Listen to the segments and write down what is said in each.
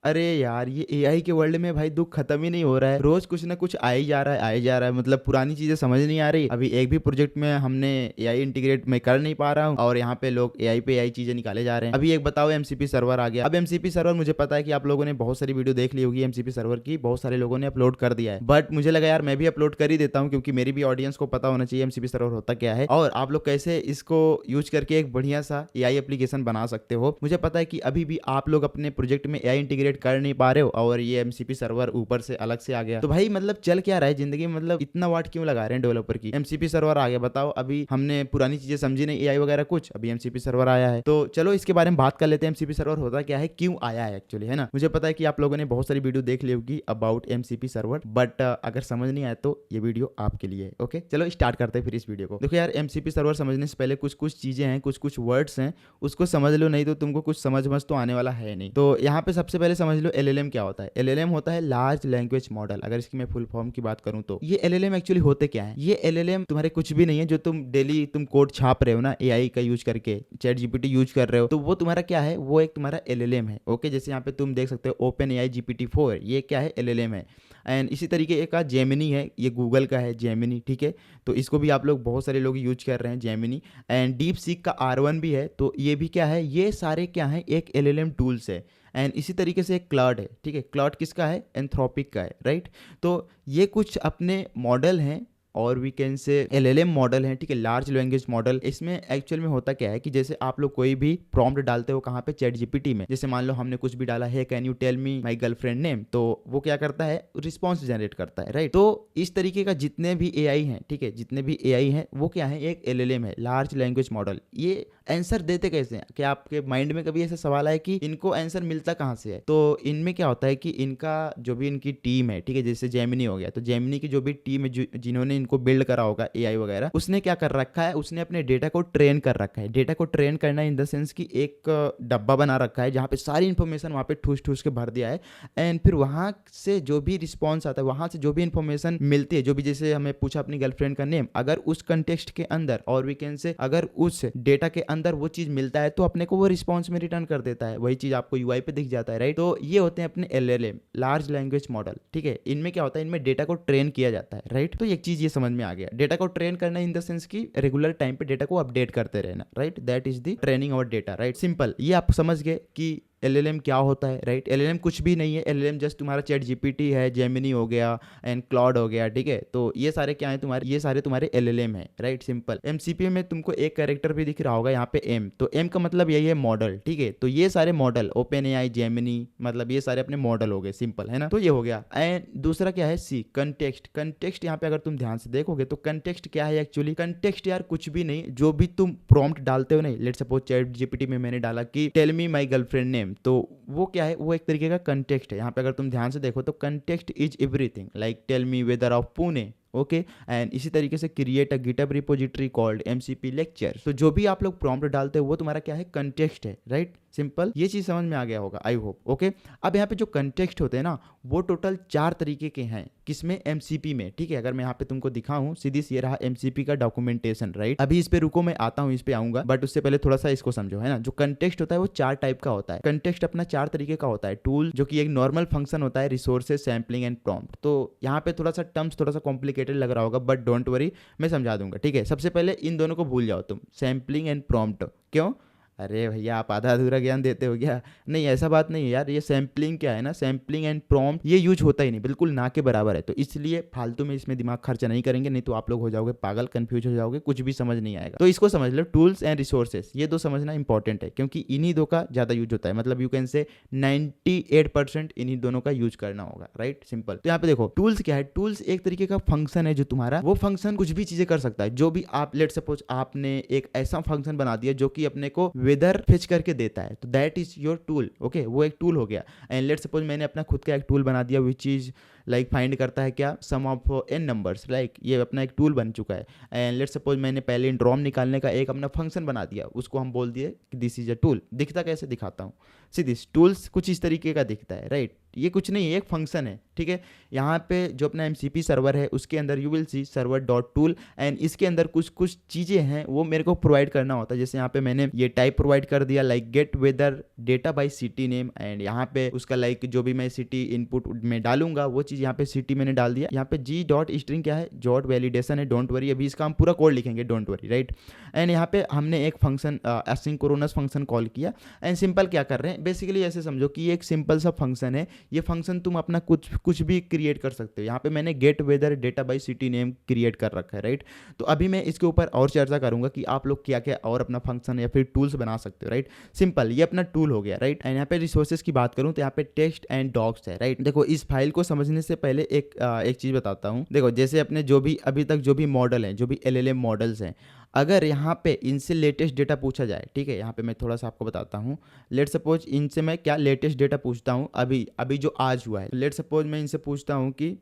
अरे यार, ये एआई के वर्ल्ड में भाई दुख खत्म ही नहीं हो रहा है। रोज कुछ ना कुछ आ ही जा रहा है, आ ही जा रहा है। मतलब पुरानी चीजें समझ नहीं आ रही। अभी एक भी प्रोजेक्ट में हमने एआई इंटीग्रेट मैं कर नहीं पा रहा हूँ, और यहाँ पे लोग एआई पे एआई चीजें निकाले जा रहे हैं। अभी एक बताओ, एमसीपी सर्वर आ गया। अब एमसीपी सर्वर, मुझे पता है कि आप लोगों ने बहुत सारी वीडियो देख ली होगी एमसीपी सर्वर की, बहुत सारे लोगों ने अपलोड कर दिया है। बट मुझे लगा यार मैं भी अपलोड कर ही देता हूँ, क्योंकि मेरी भी ऑडियंस को पता होना चाहिए एमसीपी सर्वर होता क्या है, और आप लोग कैसे इसको यूज करके एक बढ़िया सा एआई एप्लीकेशन बना सकते हो। मुझे पता है कि अभी भी आप लोग अपने प्रोजेक्ट में एआई इंटीग्रेट कर नहीं पा रहे हो, और ये एमसीपी सर्वर ऊपर से अलग से आ गया। तो भाई मतलब चल क्या रहा है जिंदगी में, मतलब इतना वाट क्यों लगा रहे हैं डेवलपर की। एमसीपी सर्वर आ गया, बताओ। अभी हमने पुरानी चीजें समझी नहीं, एआई वगैरह कुछ, अभी एमसीपी सर्वर आया है। तो चलो इसके बारे में बात कर लेते हैं, एमसीपी सर्वर होता क्या है, क्यों आया है एक्चुअली, है ना। मुझे पता है कि आप लोगों ने बहुत सारी वीडियो देख ली होगी अबाउट एमसीपी सर्वर, बट अगर समझ नहीं आया तो ये वीडियो आपके लिए है। ओके, चलो स्टार्ट करते हैं फिर इस वीडियो को। देखो यार, एमसीपी सर्वर समझने से पहले कुछ कुछ चीजें हैं, कुछ कुछ वर्ड्स हैं, उसको समझ लो, नहीं तो तुमको कुछ समझ तो आने वाला है नहीं। तो यहाँ पे सबसे पहले समझ लो एलएलएम क्या होता है। एलएलएम होता है लार्ज लैंग्वेज मॉडल। अगर इसकी मैं फुल फॉर्म की बात करूं तो ये एलएलएम एक्चुअली होते क्या है। ये एलएलएम तुम्हारे कुछ भी नहीं है, जो तुम डेली तुम कोड छाप रहे हो ना एआई का यूज करके, चैट जीपीटी यूज कर रहे हो, तो वो तुम्हारा क्या है, वो एक तुम्हारा एलएलएम है। ओके, जैसे यहाँ पे तुम देख सकते हो ओपन एआई GPT-4, ये क्या है, एलएलएम है। एंड इसी तरीके का जेमिनी है, ये गूगल का है जेमिनी, ठीक है। तो इसको भी आप लोग, बहुत सारे लोग यूज कर रहे हैं जेमिनी। एंड डीप सीक का R1 भी है, तो ये भी क्या है, ये सारे क्या है, एक एलएलएम टूल्स है। एंड इसी तरीके से एक क्लाउड है, ठीक है। क्लाउड किसका है, एंथ्रोपिक का है, राइट। तो ये कुछ अपने मॉडल हैं, और we can say LLM model है, ठीक है, लार्ज लैंग्वेज मॉडल। इसमें एक्चुअल में होता क्या है कि जैसे आप लोग कोई भी प्रॉम्प्ट डालते हो कहाँ पे, चैट जीपीटी में। जैसे मान लो हमने कुछ भी डाला है, can you tell me my girlfriend name, तो वो क्या करता है, रिस्पॉन्स जनरेट करता है, राइट। तो इस तरीके का जितने भी एआई हैं, ठीक है, जितने भी एआई हैं वो क्या है, एक एलएलएम है, लार्ज लैंग्वेज मॉडल। ये आंसर देते कैसे हैं, क्या आपके माइंड में कभी ऐसा सवाल है कि इनको आंसर मिलता कहाँ से है। तो इनमें क्या होता है कि इनका जो भी इनकी टीम है, ठीक है, जैसे जेमिनी हो गया, तो जेमिनी की जो भी टीम है, जिन्होंने इनको बिल्ड करा होगा एआई वगैरह, उसने क्या कर रखा है, उसने अपने डेटा को ट्रेन कर रखा है। डेटा को ट्रेन करना इन द सेंस कि एक डब्बा बना रखा है जहाँ पे सारी इंफॉर्मेशन वहाँ पे ठूस ठूस के भर दिया है। एंड फिर वहाँ से जो भी रिस्पॉन्स आता है, वहाँ से जो भी इंफॉर्मेशन मिलती है, जो भी, जैसे हमें पूछा अपनी गर्लफ्रेंड का नेम, अगर उस कंटेक्स्ट के अंदर, और वी कैन से अगर उस डेटा के अंदर वो चीज मिलता है, तो अपने को वो रिस्पॉन्स में रिटर्न कर देता है, वही चीज आपको यूआई पे दिख जाता है, राइट। तो ये होते हैं अपने एलएलएम, लार्ज लैंग्वेज मॉडल, ठीक है। इनमें क्या होता है, इनमें डेटा को ट्रेन किया जाता है, राइट। तो एक चीज ये समझ में आ गया, डेटा को ट्रेन करना इन द सेंस की रेगुलर टाइम पे डेटा को अपडेट करते रहना, right. That is the training और डेटा, राइट, सिंपल। ये आप समझ गए कि एलएलएम क्या होता है, राइट। एलएलएम कुछ भी नहीं है, एलएलएम जस्ट तुम्हारा चैट जीपीटी है, जेमिनी हो गया, एंड क्लाउड हो गया, ठीक है। तो ये सारे क्या है तुम्हारे, ये सारे तुम्हारे एलएलएम है, राइट, सिंपल। एमसीपी में तुमको एक कैरेक्टर भी दिख रहा होगा यहाँ पे एम, तो एम का मतलब यही है मॉडल, ठीक है। तो ये सारे मॉडल, ओपन एआई, जेमिनी, मतलब ये सारे अपने मॉडल हो गए, सिंपल, है ना। तो ये हो गया। एंड दूसरा क्या है, सी, कंटेक्स्ट। कंटेक्स्ट यहाँ पे अगर तुम ध्यान से देखोगे तो कंटेक्स्ट क्या है एक्चुअली, कंटेक्स्ट यार कुछ भी नहीं, जो भी तुम प्रॉम्प्ट डालते हो, नहीं, लेट्स सपोज चैट जीपीटी में मैंने डाला कि tell me my girlfriend name, तो वो क्या है, वो एक तरीके का कंटेक्स्ट है। यहाँ पे अगर तुम ध्यान से देखो तो context is everything, like tell me weather of Pune, okay. And इसी तरीके से create a GitHub repository called MCP lecture. तो जो भी आप लोग प्रॉम्प्ट डालते हो वो तुम्हारा क्या है, कंटेक्स्ट है, राइट, सिंपल। ये चीज समझ में आ गया होगा, आई होप, ओके। अब यहाँ पे जो कंटेक्स्ट होते हैं ना, वो टोटल 4 तरीके के हैं, किसमें, एमसीपी में, ठीक है। अगर मैं यहाँ पे तुमको दिखाऊं, सीधी सी ये रहा एमसीपी का डॉक्यूमेंटेशन, राइट। अभी इस पे रुको, मैं आता हूँ, इस पे आऊंगा, बट उससे पहले थोड़ा सा इसको समझो, है ना। जो कंटेक्स्ट होता है वो 4 टाइप का होता है। कंटेक्स्ट अपना 4 तरीके का होता है। टूल, जो कि एक नॉर्मल फंक्शन होता है, रिसोर्सेज, सैम्पलिंग एंड प्रॉम्प्ट। तो यहाँ पे थोड़ा सा टर्म्स थोड़ा सा कॉम्प्लिकेटेड लग रहा होगा, बट डोंट वरी, मैं समझा दूंगा, ठीक है। सबसे पहले इन दोनों को भूल जाओ तुम, सैम्पलिंग एंड प्रॉम्प्ट। क्यों, अरे भैया आप आधा अधूरा ज्ञान देते हो क्या, नहीं ऐसा बात नहीं है यार। ये सैम्पलिंग क्या है ना, सैम्पलिंग एंड प्रॉम्प्ट, ये यूज होता ही नहीं, बिल्कुल ना के बराबर है। तो इसलिए फालतू में इसमें दिमाग खर्चा नहीं करेंगे, नहीं तो आप लोग हो जाओगे पागल, कंफ्यूज हो जाओगे, कुछ भी समझ नहीं आएगा। तो इसको समझ लो, टूल्स एंड रिसोर्सेज, ये दो समझना इंपॉर्टेंट है, क्योंकि इन्हीं दो का ज्यादा यूज होता है। मतलब यू कैन से 98% इन्हीं दोनों का यूज करना होगा, राइट, सिंपल। तो यहाँ पे देखो टूल्स क्या है, टूल्स एक तरीके का फंक्शन है, जो तुम्हारा वो फंक्शन कुछ भी चीजें कर सकता है। जो भी आप, लेट सपोज आपने एक ऐसा फंक्शन बना दिया जो कि अपने को वेदर फेच करके देता है, तो that is your tool, okay, वो एक टूल हो गया। एंड लेट सपोज मैंने अपना खुद का एक टूल बना दिया विच इज लाइक फाइंड करता है क्या, सम ऑफ एन नंबर्स, लाइक ये अपना एक टूल बन चुका है। एंड लेट सपोज मैंने पहले इंड्रॉम निकालने का एक अपना फंक्शन बना दिया, उसको हम बोल दिए कि दिस इज अ टूल। दिखता कैसे, दिखाता हूँ। सी दिस टूल्स कुछ इस तरीके का दिखता है, राइट। ये कुछ नहीं है, एक फंक्शन है, ठीक है। यहाँ पे जो अपना MCP सर्वर है उसके अंदर you will C server dot tool, and इसके अंदर कुछ कुछ चीज़ें हैं वो मेरे को प्रोवाइड करना होता है। जैसे यहाँ पे मैंने ये टाइप प्रोवाइड कर दिया like get weather data by city name, and यहाँ पे उसका लाइक जो भी मैं सिटी इनपुट में डालूंगा वो चीज़ यहाँ पे सिटी मैंने डाल दिया। यहाँ पे जी डॉट स्ट्रिंग क्या है, डॉट वैलिडेशन है, डोंट वरी, अभी इसका हम पूरा कोड लिखेंगे, डोंट वरी, राइट। एंड यहाँ पे हमने एक फंक्शन एसिंक्रोनस फंक्शन कॉल किया, एंड सिंपल क्या कर रहे हैं बेसिकली ऐसे समझो कि ये एक सिंपल सा फंक्शन है। ये फंक्शन तुम अपना कुछ भी क्रिएट कर सकते हो। यहाँ पे मैंने get weather data by city name create कर रखा है, राइट। तो अभी मैं इसके ऊपर और चर्चा करूंगा कि आप लोग क्या क्या और अपना फंक्शन या फिर टूल्स बना सकते हो, राइट। सिंपल ये अपना टूल हो गया, राइट। एंड यहाँ पे रिसोर्सेज की बात करूँ तो यहाँ पे टेक्स्ट एंड डॉक्स है, राइट। देखो इस फाइल को समझने से पहले एक चीज बताता हूँ। देखो जैसे अपने जो भी अभी तक जो भी मॉडल हैं, जो भी LLM मॉडल्स हैं, अगर यहाँ पे इनसे लेटेस्ट डेटा पूछा जाए, ठीक है, यहाँ पे मैं थोड़ा सा आपको बताता हूँ। लेट सपोज इनसे मैं क्या लेटेस्ट डेटा पूछता हूँ अभी अभी जो आज हुआ है। लेट सपोज मैं इनसे पूछता हूँ कि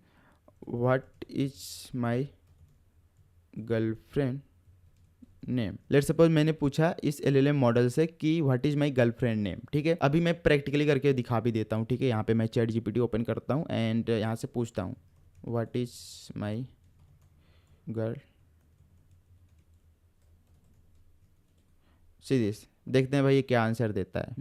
what is my girlfriend name. Let suppose मैंने पूछा इस LLM मॉडल से कि what is my girlfriend name, ठीक है। अभी मैं प्रैक्टिकली करके दिखा भी देता हूँ, ठीक है। यहाँ पे मैं चैट GPT ओपन करता हूँ एंड यहाँ से पूछता हूँ what is my girl, serious देखते हैं भाई ये क्या आंसर देता है।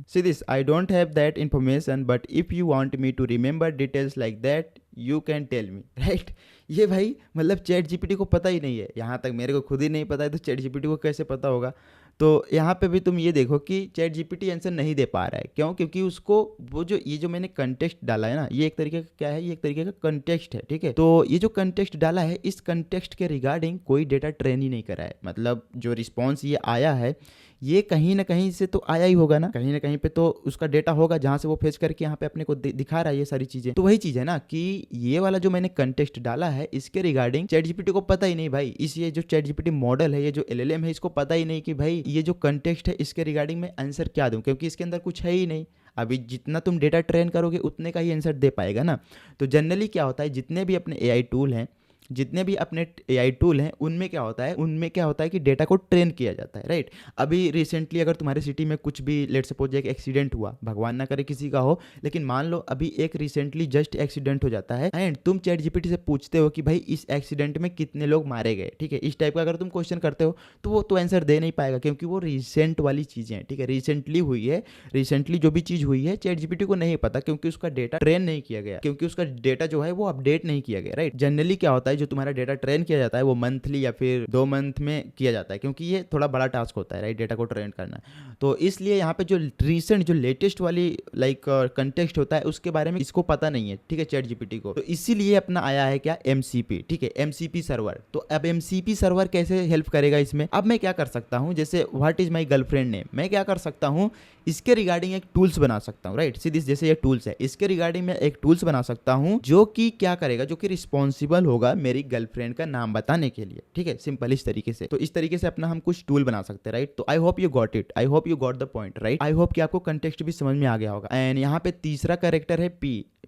See this, I don't have that information, but if you want me to remember details like that, you can tell me, right? ये भाई मतलब चैट GPT को पता ही नहीं है, यहाँ तक मेरे को खुद ही नहीं पता है तो चैट GPT को कैसे पता होगा। तो यहाँ पे भी तुम ये देखो कि चैट GPT आंसर नहीं दे पा रहा है, क्यों? क्योंकि उसको वो जो ये जो मैंने कंटेक्स्ट डाला है ना, ये एक तरीके का क्या है, ये एक तरीके का कंटेक्स्ट है, ठीक है। तो ये जो कंटेक्स्ट डाला है, इस कंटेक्स्ट के रिगार्डिंग कोई डेटा ट्रेन ही नहीं करा है। मतलब जो रिस्पॉन्स ये आया है ये कहीं ना कहीं से तो आया ही होगा ना, कहीं ना कहीं पे तो उसका डेटा होगा जहाँ से वो फेच करके यहाँ पे अपने को दिखा रहा है ये सारी चीजें। तो वही चीज है ना कि ये वाला जो मैंने कंटेक्स्ट डाला है इसके रिगार्डिंग चैट GPT को पता ही नहीं भाई। इस ये जो चैट GPT मॉडल है, ये जो LLM है, इसको पता ही नहीं कि भाई ये जो कंटेक्स्ट है इसके रिगार्डिंग मैं आंसर क्या दूं, क्योंकि इसके अंदर कुछ है ही नहीं। अभी जितना तुम डेटा ट्रेन करोगे उतने का ही आंसर दे पाएगा ना। तो जनरली क्या होता है, जितने भी अपने AI टूल हैं, जितने भी अपने AI टूल हैं, उनमें क्या होता है कि डेटा को ट्रेन किया जाता है, राइट। अभी रिसेंटली अगर तुम्हारे सिटी में कुछ भी लेट सपोज एक एक्सीडेंट हुआ, भगवान ना करे किसी का हो, लेकिन मान लो अभी एक रिसेंटली जस्ट एक्सीडेंट हो जाता है एंड तुम चैट GPT से पूछते हो कि भाई इस एक्सीडेंट में कितने लोग मारे गए, ठीक है। इस टाइप का अगर तुम क्वेश्चन करते हो तो वो तो आंसर दे नहीं पाएगा, क्योंकि वो रिसेंट वाली चीज़ें हैं, ठीक है। रिसेंटली हुई है, रिसेंटली जो भी चीज़ हुई है चैट GPT को नहीं पता, क्योंकि उसका डेटा ट्रेन नहीं किया गया, क्योंकि उसका डेटा जो है वो अपडेट नहीं किया गया, राइट। जनरली क्या होता है, जो तुम्हारा डेटा ट्रेन किया जाता है वो मंथली या फिर 2 मंथ में किया जाता है, क्योंकि ये थोड़ा बड़ा टास्क होता है, राइट, डेटा को ट्रेन करना। तो इसलिए यहाँ पे जो रिसेंट जो लेटेस्ट वाली लाइक कंटेक्स्ट होता है उसके बारे में इसको पता नहीं है, ठीक है, चैट GPT को। तो इसीलिए अपना आया है क्या, MCP, ठीक है, MCP सर्वर। तो अब MCP सर्वर कैसे हेल्प करेगा इसमें? अब मैं क्या कर सकता हूँ, जैसे what is my girlfriend name, मैं क्या कर सकता हूँ, इसके रिगार्डिंग एक टूल्स बना सकता हूँ, राइट। सीधी जैसे ये टूल्स है, इसके रिगार्डिंग मैं एक टूल्स बना सकता हूँ जो कि क्या करेगा, जो कि रिस्पॉन्सिबल होगा मेरी गर्लफ्रेंड का नाम बताने के लिए, ठीक है, सिंपल इस तरीके से। तो इस तरीके से अपना हम कुछ टूल बना सकते हैं, राइट। तो I hope you got it, I hope you got the point, right. I hope कि आपको कंटेक्स्ट भी समझ में आ गया होगा। एंड यहाँ पे तीसरा कैरेक्टर है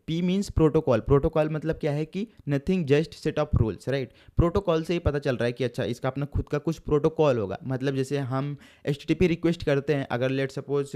P मीन्स प्रोटोकॉल। प्रोटोकॉल मतलब क्या है कि nothing just set of rules, right. Protocol से ही पता चल रहा है कि अच्छा इसका अपना खुद का कुछ प्रोटोकॉल होगा। मतलब जैसे हम HTTP रिक्वेस्ट करते हैं, अगर लेट सपोज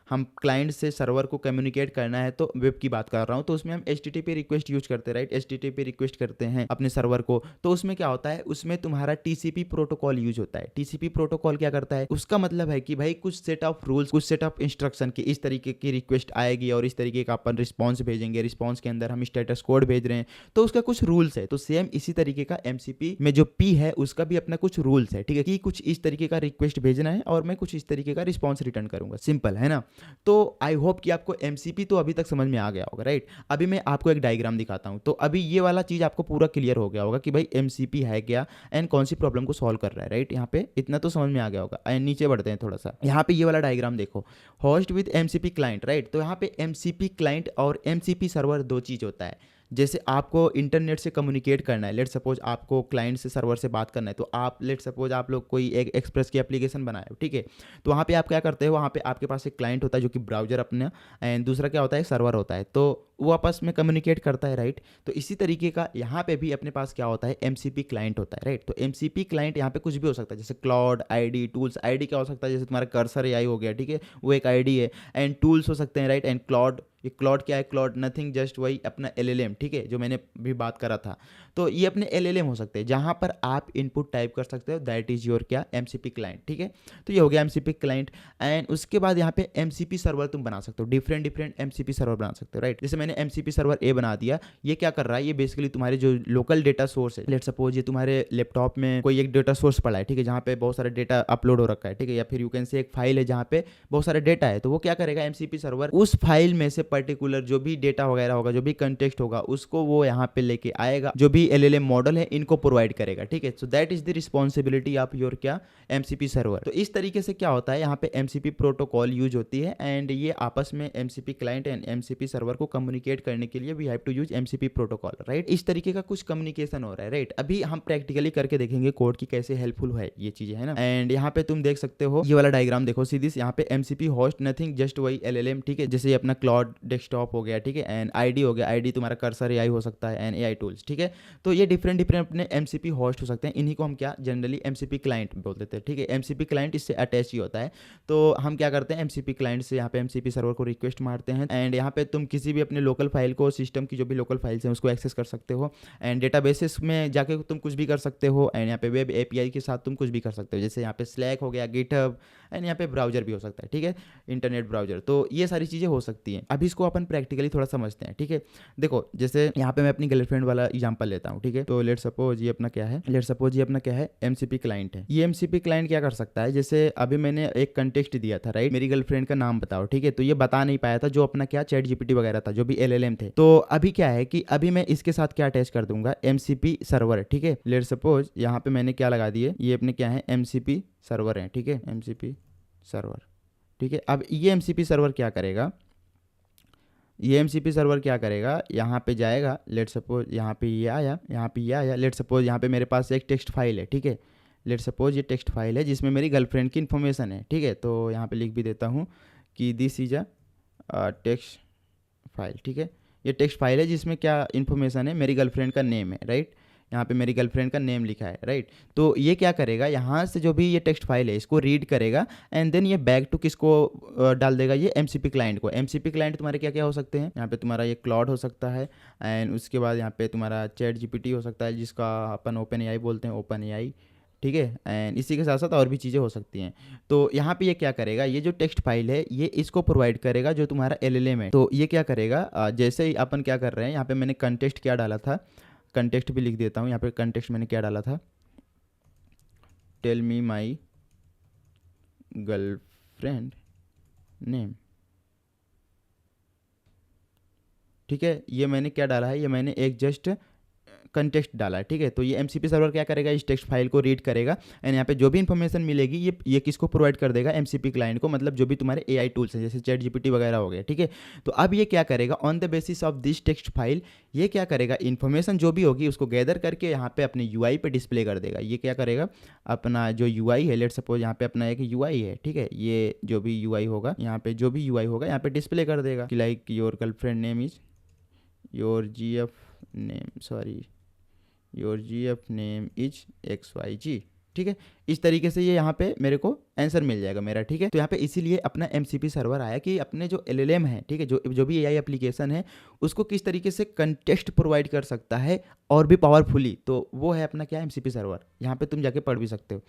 हम क्लाइंट से सर्वर को कम्युनिकेट करना है, तो वेब की बात कर रहा हूँ, तो उसमें हम HTTP रिक्वेस्ट यूज करते हैं, राइट। HTTP रिक्वेस्ट करते हैं अपने सर्वर को, तो उसमें क्या होता है, उसमें तुम्हारा TCP प्रोटोकॉल यूज होता है। TCP प्रोटोकॉल क्या करता है, उसका मतलब है कि भाई कुछ सेट ऑफ रूल्स, कुछ सेट ऑफ इंस्ट्रक्शन की इस तरीके की रिक्वेस्ट आएगी और इस तरीके का अपन रिस्पॉन्स भेजेंगे, रिस्पॉन्स के अंदर हम स्टेटस कोड भेज रहे हैं, तो उसका कुछ रूल्स है। तो सेम इसी तरीके का MCP में जो P है उसका भी अपना कुछ रूल्स है, ठीक है, कि कुछ इस तरीके का रिक्वेस्ट भेजना है और मैं कुछ इस तरीके का रिस्पॉन्स रिटर्न करूंगा, सिंपल है ना। तो आई होप कि आपको MCP तो अभी तक समझ में आ गया होगा, राइट। अभी मैं आपको एक डायग्राम दिखाता हूं, तो अभी ये वाला चीज आपको पूरा क्लियर हो गया होगा कि भाई MCP है क्या एंड कौन सी प्रॉब्लम को सॉल्व कर रहा है, राइट। यहाँ पे इतना तो समझ में आ गया होगा। एंड नीचे बढ़ते हैं थोड़ा सा, यहाँ पे ये वाला डायग्राम देखो, host with MCP client, right. तो यहाँ पे MCP क्लाइंट और MCP सर्वर दो चीज होता है। जैसे आपको इंटरनेट से कम्युनिकेट करना है, लेट सपोज आपको क्लाइंट से सर्वर से बात करना है, तो आप लेट सपोज आप लोग कोई एक एक्सप्रेस की एप्लीकेशन बनाए हो, ठीक है। तो वहाँ पे आप क्या करते हो, वहाँ पे आपके पास एक क्लाइंट होता है जो कि ब्राउजर अपना, एंड दूसरा क्या होता है, सर्वर होता है। तो वो आपस में कम्युनिकेट करता है, राइट। तो इसी तरीके का यहाँ पे भी अपने पास क्या होता है, एमसीपी क्लाइंट होता है, राइट। तो एमसीपी क्लाइंट यहाँ पे कुछ भी हो सकता है, जैसे क्लाउड आईडी टूल्स। आईडी क्या हो सकता है, जैसे तुम्हारा कर्सर एआई हो गया, ठीक है, वो एक आईडी है। एंड टूल्स हो सकते हैं, राइट। एंड क्लाउड, ये क्लाउड क्या है, क्लाउड नथिंग जस्ट वही अपना एलएलएम, ठीक है, जो मैंने भी बात करा था। तो ये अपने एलएलएम हो सकते हैं जहाँ पर आप इनपुट टाइप कर सकते हो, दैट इज योर क्या, एमसीपी क्लाइंट, ठीक है। तो ये हो गया एमसीपी क्लाइंट। एंड उसके बाद यहाँ पे एमसीपी सर्वर तुम बना सकते हो, डिफरेंट डिफरेंट एमसीपी सर्वर बना सकते हो, राइट। जैसे मैंने एमसीपी सर्वर ए बना दिया, ये क्या कर रहा है, ये बेसिकली तुम्हारे जो लोकल डेटा सोर्स है, लेट सपोज ये तुम्हारे लैपटॉप में कोई एक डेटा सोर्स पड़ा है, ठीक है, जहाँ पे बहुत सारा डेटा अपलोड हो रखा है, ठीक है, या फिर यू कैन से एक फाइल है जहाँ पे बहुत सारा डेटा है। तो वो क्या करेगा, एमसीपी सर्वर उस फाइल में से पर्टिकुलर जो भी डेटा वगैरह होगा, जो भी कंटेक्स्ट होगा, उसको वो यहाँ पे लेके आएगा, जो भी एलएलएम मॉडल है इनको प्रोवाइड करेगा, ठीक है। So that is the responsibility of your क्या, एमसीपी सर्वर। तो इस तरीके से क्या होता है, यहाँ पे एमसीपी प्रोटोकॉल यूज होती है। एंड ये आपस में MCP client and MCP server को कम्युनिकेट करने के लिए we have to use MCP protocol, right. इस तरीके का कुछ कम्युनिकेशन हो रहा है, राइट। अभी हम प्रैक्टिकली करके देखेंगे कोड की कैसे हेल्पफुल है ये चीजें, है ना। एंड यहाँ पे तुम देख सकते हो ये वाला डायग्राम देखो सीधी, यहाँ पे एमसीपी होस्ट नथिंग जस्ट वही एलएलएम, ठीक है, जैसे ये अपना क्लाउड डेस्कटॉप हो गया, ठीक है। एंड आईडी हो गया, आईडी तुम्हारा कर्सर एआई हो सकता है, एंड एआई टूल्स, ठीक है। तो ये डिफरेंट डिफरेंट अपने एमसीपी होस्ट हो सकते हैं, इन्हीं को हम क्या जनरली एमसीपी क्लाइंट बोल देते हैं, ठीक है। एमसीपी क्लाइंट इससे अटैच ही होता है। तो हम क्या करते हैं, एमसीपी क्लाइंट से यहाँ पे एमसीपी सर्वर को रिक्वेस्ट मारते हैं। एंड यहाँ पे तुम किसी भी अपने लोकल फाइल को, सिस्टम की जो भी लोकल फाइल्स हैं उसको एक्सेस कर सकते हो। एंड डेटाबेसेस में जाके तुम कुछ भी कर सकते हो। एंड यहाँ पे वेब एपीआई के साथ तुम कुछ भी कर सकते हो, जैसे यहाँ पे स्लैक हो गया, गिटहब। एंड यहाँ पे ब्राउजर भी हो सकता है, ठीक है, इंटरनेट ब्राउजर। तो ये सारी चीज़ें हो सकती हैं। अभी इसको अपन प्रैक्टिकली थोड़ा समझते हैं, ठीक है। देखो जैसे यहाँ पे मैं अपनी गर्लफ्रेंड वाला एग्जांपल लेता हूँ, ठीक है। तो लेट सपोज ये अपना क्या है, लेट सपोज ये अपना क्या है, एमसीपी क्लाइंट है। ये एमसीपी क्लाइंट क्या कर सकता है, जैसे अभी मैंने एक कंटेक्स्ट दिया था, राइट, मेरी गर्लफ्रेंड का नाम बताओ, ठीक है। तो ये बता नहीं पाया था, जो अपना क्या चैट जीपीटी वगैरह था, जो भी एलएलएम थे। तो अभी क्या है कि अभी मैं इसके साथ क्या अटैच कर दूंगा, एमसीपी सर्वर, ठीक है। लेट सपोज यहाँ पे मैंने क्या लगा दिए, ये अपने क्या है, एमसीपी सर्वर है, ठीक है, एमसीपी सर्वर, ठीक है। अब ये एमसीपी सर्वर क्या करेगा, ये एमसीपी सर्वर क्या करेगा, यहाँ पे जाएगा, लेट सपोज यहाँ पे ये आया, यहाँ पे ये आया। लेट सपोज यहाँ पे मेरे पास एक टेक्स्ट फाइल है, ठीक है। लेट सपोज ये टेक्स्ट फाइल है जिसमें मेरी गर्लफ्रेंड की इन्फॉर्मेशन है, ठीक है। तो यहाँ पे लिख भी देता हूँ कि this is a text file, ठीक है। ये टेक्स्ट फाइल है जिसमें क्या इन्फॉर्मेशन है, मेरी गर्लफ्रेंड का नेम है, राइट। यहाँ पे मेरी गर्लफ्रेंड का नेम लिखा है, राइट। तो ये क्या करेगा, यहाँ से जो भी ये टेक्स्ट फाइल है इसको रीड करेगा। एंड देन ये बैक टू किसको डाल देगा, ये एमसीपी क्लाइंट को। एमसीपी क्लाइंट तुम्हारे क्या क्या हो सकते हैं, यहाँ पे तुम्हारा ये क्लाउड हो सकता है। एंड उसके बाद यहाँ पे तुम्हारा चैट जीपीटी हो सकता है, जिसका अपन ओपन एआई बोलते हैं, ओपन एआई, ठीक है। एंड इसी के साथ साथ और भी चीज़ें हो सकती हैं। तो यहाँ पे ये क्या करेगा, ये जो टेक्स्ट फाइल है ये इसको प्रोवाइड करेगा जो तुम्हारा एलएलएम है। तो ये क्या करेगा, जैसे ही अपन क्या कर रहे हैं, यहाँ पे मैंने कंटेक्स्ट क्या डाला था, कंटेक्स्ट भी लिख देता हूँ। यहाँ पे कंटेक्स्ट मैंने क्या डाला था, tell me my girlfriend name, ठीक है। ये मैंने क्या डाला है, ये मैंने एक जस्ट कंटेक्स्ट डाला है, ठीक है। तो ये एमसीपी सर्वर क्या करेगा, इस टेक्स्ट फाइल को रीड करेगा। एंड यहाँ पे जो भी इन्फॉर्मेशन मिलेगी ये किसको प्रोवाइड कर देगा, एमसीपी क्लाइंट को, मतलब जो भी तुम्हारे एआई टूल्स हैं जैसे चैट जीपीटी वगैरह हो गया, ठीक है। तो अब ये क्या करेगा, on the basis of this text file ये क्या करेगा, इन्फॉर्मेशन जो भी होगी उसको गैदर करके यहाँ पे अपने यूआई पे डिस्प्ले कर देगा। ये क्या करेगा, अपना जो यूआई है, लेट सपोज यहाँ पे अपना एक यूआई है, ठीक है। ये जो भी यूआई होगा, यहाँ पे जो भी यूआई होगा यहाँ पे डिस्प्ले कर देगा कि like your girlfriend name is your GF name, sorry, your GF name is XYG, ठीक है। इस तरीके से ये यहाँ पे मेरे को आंसर मिल जाएगा मेरा, ठीक है। तो यहाँ पे इसीलिए अपना एमसीपी सर्वर आया कि अपने जो एलएलएम है, ठीक है, जो भी एआई एप्लीकेशन है उसको किस तरीके से कंटेक्स्ट प्रोवाइड कर सकता है और भी पावरफुली। तो वो है अपना क्या, एमसीपी सर्वर। यहाँ पे तुम जाके पढ़ भी सकते हो।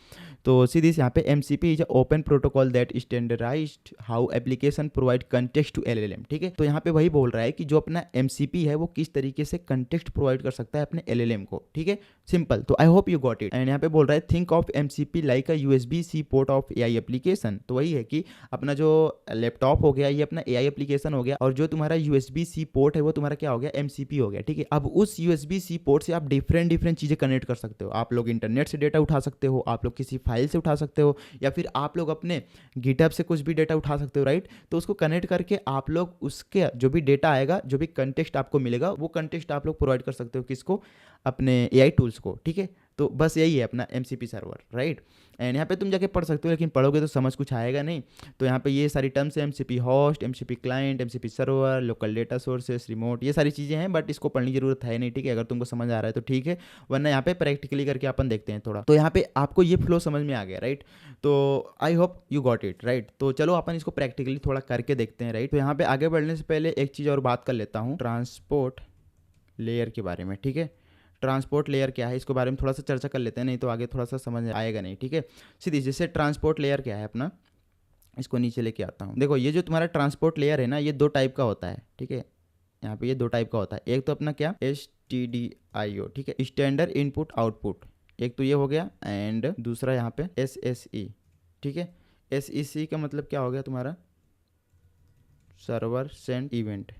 तो सीधी यहाँ पे MCP is open protocol that standardized how application provide context to LLM, ठीक है। तो यहाँ पे वही बोल रहा है कि जो अपना एमसीपी है वो किस तरीके से कंटेक्स्ट प्रोवाइड कर सकता है अपने एलएलएम को, ठीक है, सिंपल। तो I hope you got it. And यहाँ पे बोल रहा है think of MCP like a USB-C port of AI application. तो वही है कि अपना जो लैपटॉप हो गया ये अपना एआई एप्लीकेशन हो गया, और जो तुम्हारा USB-C पोर्ट है वो तुम्हारा क्या हो गया, एमसीपी हो गया, ठीक है। अब उस USB-C पोर्ट से आप डिफरेंट डिफरेंट चीज़ें कनेक्ट कर सकते हो। आप लोग इंटरनेट से डेटा उठा सकते हो, आप लोग किसी फाइल से उठा सकते हो, या फिर आप लोग अपने गिटहब से कुछ भी डेटा उठा सकते हो, राइट। तो उसको कनेक्ट करके आप लोग उसके जो भी डेटा आएगा, जो भी कंटेक्स्ट आपको मिलेगा, वो कंटेक्स्ट आप लोग प्रोवाइड कर सकते हो किसको, अपने एआई टूल्स को, ठीक है। तो बस यही है अपना MCP सर्वर, राइट। एंड यहाँ पे तुम जाके पढ़ सकते हो, लेकिन पढ़ोगे तो समझ कुछ आएगा नहीं। तो यहाँ पे ये सारी टर्म्स है, MCP host, MCP client, MCP server, local data sources, remote, ये सारी चीज़ें हैं, बट इसको पढ़ने की जरूरत है नहीं, ठीक है। अगर तुमको समझ आ रहा है तो ठीक है, वरना यहाँ पे प्रैक्टिकली करके अपन देखते हैं थोड़ा। तो यहाँ पे आपको ये फ्लो समझ में आ गया, राइट। तो I hope you got it, right. तो चलो अपन इसको प्रैक्टिकली थोड़ा करके देखते हैं, राइट। तो यहाँ पे आगे बढ़ने से पहले एक चीज़ और बात कर लेता हूँ, ट्रांसपोर्ट लेयर के बारे में, ठीक है। ट्रांसपोर्ट लेयर क्या है, इसके बारे में थोड़ा सा चर्चा कर लेते हैं, नहीं तो आगे थोड़ा सा समझ आएगा नहीं, ठीक है। सीधी जैसे ट्रांसपोर्ट लेयर क्या है अपना, इसको नीचे लेके आता हूँ। देखो ये जो तुम्हारा ट्रांसपोर्ट लेयर है ना, ये 2 टाइप का होता है, ठीक है। यहाँ पे ये 2 टाइप का होता है। एक तो अपना क्या, STDIO, ठीक है, स्टैंडर्ड इनपुट आउटपुट, एक तो ये हो गया। एंड दूसरा यहाँ पे SSE, ठीक है। SEC का मतलब क्या हो गया तुम्हारा, सर्वर सेंड इवेंट,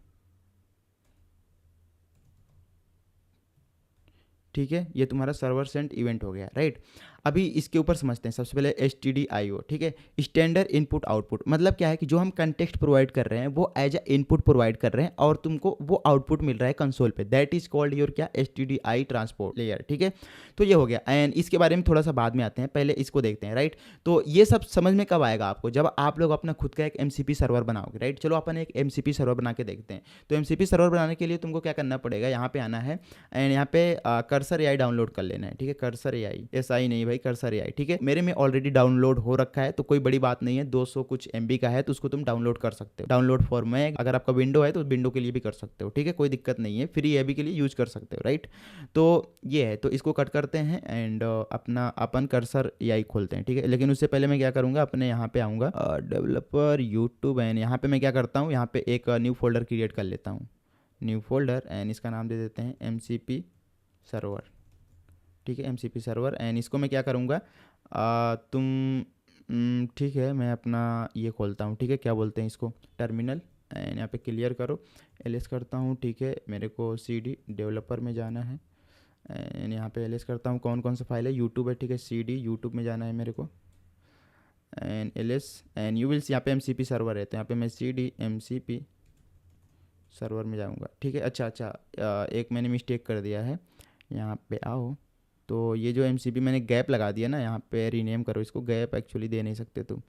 ठीक है। ये तुम्हारा सर्वर सेंड इवेंट हो गया, राइट। अभी इसके ऊपर समझते हैं सबसे पहले STDIO, ठीक है। स्टैंडर्ड इनपुट आउटपुट मतलब क्या है कि जो हम कंटेक्स्ट प्रोवाइड कर रहे हैं वो एज अ इनपुट प्रोवाइड कर रहे हैं और तुमको वो आउटपुट मिल रहा है कंसोल पे, दैट इज कॉल्ड योर क्या, STDI ट्रांसपोर्ट लेयर, ठीक है। तो ये हो गया। एंड इसके बारे में थोड़ा सा बाद में आते हैं, पहले इसको देखते हैं, राइट। तो ये सब समझ में कब आएगा आपको, जब आप लोग अपना खुद का एक MCP सर्वर बनाओगे, राइट। चलो अपन एक MCP सर्वर बना के देखते हैं। तो MCP सर्वर बनाने के लिए तुमको क्या करना पड़ेगा, यहाँ पे आना है एंड यहाँ पे कर्सर AI डाउनलोड कर लेना है, ठीक है। कर्सर AI, SI नहीं भाई, कर्सर AI, ठीक है। मेरे में ऑलरेडी डाउनलोड हो रखा है तो कोई बड़ी बात नहीं है, 200 कुछ MB का है तो उसको तुम डाउनलोड कर सकते हो, डाउनलोड फॉर में। अगर आपका विंडो है तो विंडो के लिए भी कर सकते हो, ठीक है, कोई दिक्कत नहीं है, फ्री है भी के लिए यूज कर सकते हो, राइट। तो ये है, तो इसको कट करते हैं एंड अपना अपन कर्सर AI खोलते हैं, ठीक है। लेकिन उससे पहले मैं क्या करूँगा, अपने यहाँ पे आऊँगा डेवलपर यूट्यूब एंड यहाँ पे मैं क्या करता हूँ, यहाँ पे एक न्यू फोल्डर क्रिएट कर लेता हूँ, न्यू फोल्डर एंड इसका नाम दे देते हैं MCP सर्वर, ठीक है। MCP सर्वर एंड इसको मैं क्या करूँगा, ठीक है, मैं अपना ये खोलता हूँ, ठीक है, क्या बोलते हैं इसको, टर्मिनल एंड यहाँ पे क्लियर करो, LS करता हूँ, ठीक है। मेरे को CD डेवलपर में जाना है एंड यहाँ पे LS करता हूँ, कौन कौन सा फाइल है, यूट्यूब है, ठीक है। CD यूट्यूब में जाना है मेरे को and LS and you will see, यहाँ पे MCP सर्वर है तो यहाँ पे मैं CD MCP सर्वर में जाऊँगा, ठीक है। अच्छा, एक मैंने मिस्टेक कर दिया है, यहाँ पे आओ। तो ये जो MCP मैंने गैप लगा दिया ना, यहाँ पे रीनेम करो इसको, गैप एक्चुअली दे नहीं सकते तुम,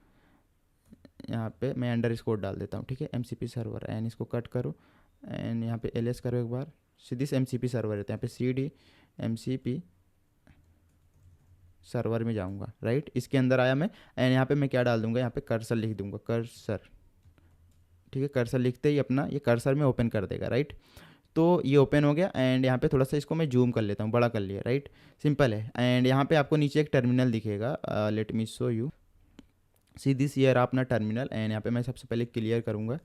यहाँ पे मैं अंडरस्कोर डाल देता हूँ, ठीक है। MCP सर्वर एंड इसको कट करो एंड यहाँ पे LS करो एक बार, सीधी से MCP सर्वर है तो यहाँ पे CD MCP सर्वर में जाऊँगा, राइट। इसके अंदर आया मैं एंड यहाँ पे मैं क्या डाल दूँगा, यहाँ पे कर्सर लिख दूँगा, कर्सर, ठीक है। कर्सर लिखते ही अपना ये कर्सर में ओपन कर देगा, राइट। तो ये ओपन हो गया एंड यहाँ पे थोड़ा सा इसको मैं जूम कर लेता हूँ, बड़ा कर लिया, राइट। सिंपल है। एंड यहाँ पे आपको नीचे एक टर्मिनल दिखेगा, let me show you, see this year अपना टर्मिनल एंड यहाँ पे मैं सबसे पहले क्लियर करूँगा,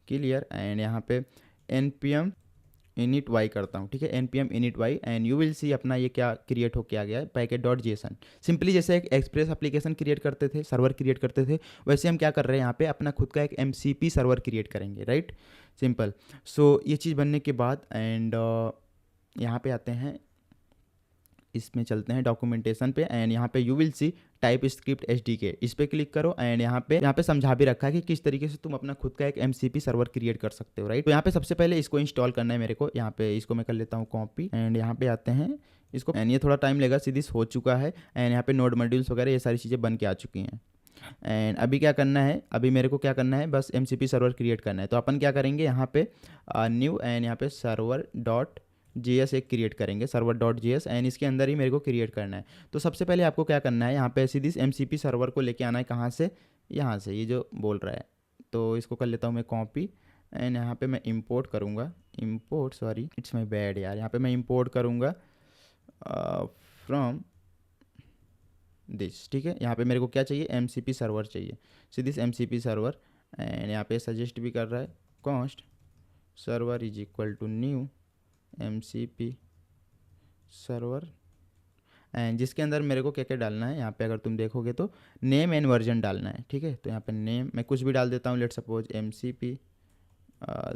क्लियर एंड यहाँ पे npm init y करता हूँ, ठीक है। npm init y and you will सी अपना ये क्या क्रिएट होके आ गया है, packet.json। सिंपली जैसे एक एक्सप्रेस एप्लीकेशन क्रिएट करते थे, सर्वर क्रिएट करते थे, वैसे हम क्या कर रहे हैं, यहाँ पे अपना खुद का एक MCP सर्वर क्रिएट करेंगे, राइट, सिंपल। सो ये चीज़ बनने के बाद एंड यहाँ पे आते हैं, इसमें चलते हैं डॉक्यूमेंटेशन पे एंड यहाँ पे you will see TypeScript SDK, इस पे क्लिक करो एंड यहाँ पे समझा भी रखा है कि किस तरीके से तुम अपना खुद का एक MCP सर्वर क्रिएट कर सकते हो, राइट। तो यहाँ पे सबसे पहले इसको इंस्टॉल करना है मेरे को, यहाँ पे इसको मैं कर लेता हूँ कॉपी एंड यहाँ पे आते हैं इसको एंड ये थोड़ा टाइम लेगा, सीधी हो चुका है एंड यहाँ पे नोड मॉड्यूल्स वगैरह ये सारी चीज़ें बन के आ चुकी हैं। एंड अभी क्या करना है, अभी मेरे को क्या करना है, बस MCP सर्वर क्रिएट करना है। तो अपन क्या करेंगे, यहाँ पे न्यू एंड यहाँ पे server.js एक क्रिएट करेंगे, server.js एंड इसके अंदर ही मेरे को क्रिएट करना है। तो सबसे पहले आपको क्या करना है, यहाँ पे सीधी MCP सर्वर को लेके आना है, कहाँ से, यहाँ से, ये जो बोल रहा है। तो इसको कर लेता हूँ मैं कॉपी एंड यहाँ पे मैं इंपोर्ट करूँगा, import, sorry it's my bad यार, यहाँ पे मैं इंपोर्ट करूँगा फ्रॉम दिस, ठीक है। यहाँ पे मेरे को क्या चाहिए, MCP सर्वर चाहिए, सीधी MCP सर्वर एंड यहाँ पे सजेस्ट भी कर रहा है const server is equal to new MCP server and जिसके अंदर मेरे को क्या क्या डालना है, यहाँ पे अगर तुम देखोगे तो नेम एंड वर्जन डालना है, ठीक है। तो यहाँ पे नेम मैं कुछ भी डाल देता हूँ, let suppose MCP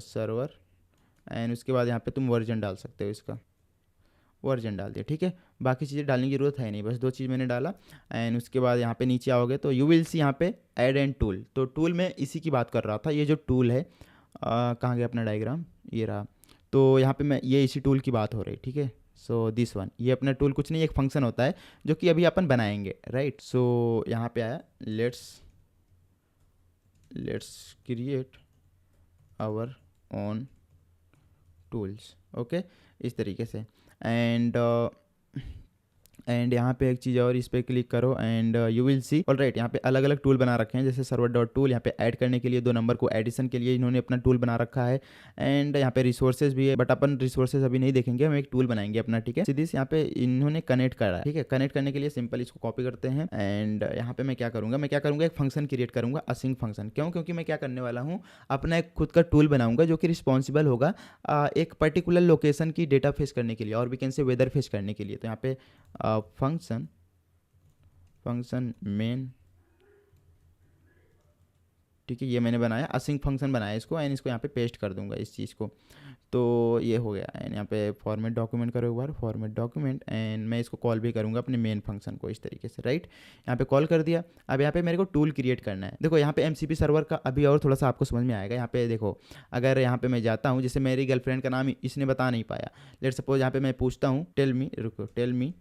server and उसके बाद यहाँ पे तुम वर्जन डाल सकते हो, इसका वर्जन डाल दिया, ठीक है। बाकी चीज़ें डालने की जरूरत है नहीं, बस 2 चीज़ मैंने डाला एंड उसके बाद यहाँ पे नीचे आओगे तो यू विल सी यहाँ पे ऐड एंड टूल। तो टूल में इसी की बात कर रहा था, ये जो टूल है कहाँ गया अपना डायग्राम, ये रहा। तो यहाँ पे मैं ये इसी टूल की बात हो रही, ठीक है, सो दिस वन, ये अपना टूल कुछ नहीं, एक फंक्शन होता है जो कि अभी अपन बनाएंगे, राइट। सो यहाँ पे आया, let's create our own tools, okay, इस तरीके से। एंड यहाँ पे एक चीज़ और, इस पर क्लिक करो and you will C, alright, यहाँ पे अलग अलग टूल बना रखे हैं, जैसे सर्वर डॉट टूल, यहाँ पे ऐड करने के लिए 2 नंबर को एडिशन के लिए इन्होंने अपना टूल बना रखा है। एंड यहाँ पे रिसोर्सेज भी है, बट अपन रिसोर्सेज अभी नहीं देखेंगे, हम एक टूल बनाएंगे अपना, ठीक है। सीधी यहाँ पे इन्होंने कनेक्ट करा है, ठीक है। कनेक्ट करने के लिए सिंपल इसको कॉपी करते हैं एंड यहाँ पे मैं क्या करूँगा, एक फंक्शन क्रिएट करूँगा, असिंक फंक्शन। क्यों? क्योंकि मैं क्या करने वाला हूँ, अपना एक खुद का टूल बनाऊंगा जो कि रिस्पॉन्सिबल होगा एक पर्टिकुलर लोकेशन की डेटा फेच करने के लिए, और भी कैन से वेदर फेच करने के लिए। तो यहाँ पे फंक्शन मेन, ठीक है, ये मैंने बनाया, असिंक फंक्शन बनाया इसको, एंड इसको यहाँ पे पेस्ट कर दूंगा इस चीज़ को। तो ये हो गया। एंड यहाँ पे फॉर्मेट डॉक्यूमेंट करो एक बार, फॉर्मेट डॉक्यूमेंट, एंड मैं इसको कॉल भी करूँगा अपने मेन फंक्शन को इस तरीके से, राइट। यहाँ पे कॉल कर दिया। अब यहाँ पे मेरे को टूल क्रिएट करना है। देखो यहाँ पे एमसीपी सर्वर का अभी और थोड़ा सा आपको समझ में आएगा। यहाँ पे देखो, अगर यहाँ पे मैं जाता हूँ, जैसे मेरी गर्लफ्रेंड का नाम इसने बता नहीं पाया, लेट सपोज यहाँ पे मैं पूछता हूँ टेल मी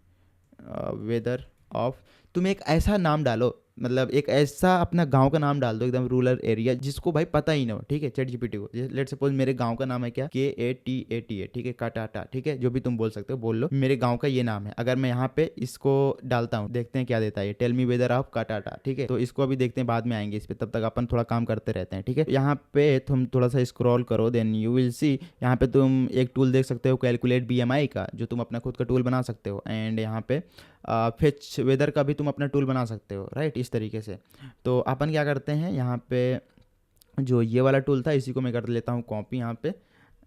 वेदर ऑफ, तुम एक ऐसा नाम डालो, मतलब एक ऐसा अपना गांव का नाम डाल दो, एकदम रूरल एरिया जिसको भाई पता ही ना हो, ठीक है, चैट जीपीटी को। लेट सपोज मेरे गांव का नाम है क्या, KATATA, ठीक है, काटाटा, ठीक है, जो भी तुम बोल सकते हो बोल लो, मेरे गांव का ये नाम है। अगर मैं यहाँ पे इसको डालता हूँ, देखते हैं क्या देता है, टेल मी वेदर ऑफ काटाटा, ठीक है। तो इसको अभी देखते हैं, बाद में आएंगे इस पे, तब तक अपन थोड़ा काम करते रहते हैं, ठीक है। यहाँ पे तुम थोड़ा सा स्क्रॉल करो, देन यू विल सी, यहाँ पे तुम एक टूल देख सकते हो, कैलकुलेट BMI का, जो तुम अपना खुद का टूल बना सकते हो। एंड यहाँ पे फेच वेदर का भी तुम अपना टूल बना सकते हो, राइट, इस तरीके से। तो अपन क्या करते हैं, यहाँ पे जो ये वाला टूल था, इसी को मैं कर लेता हूँ कॉपी यहाँ पे,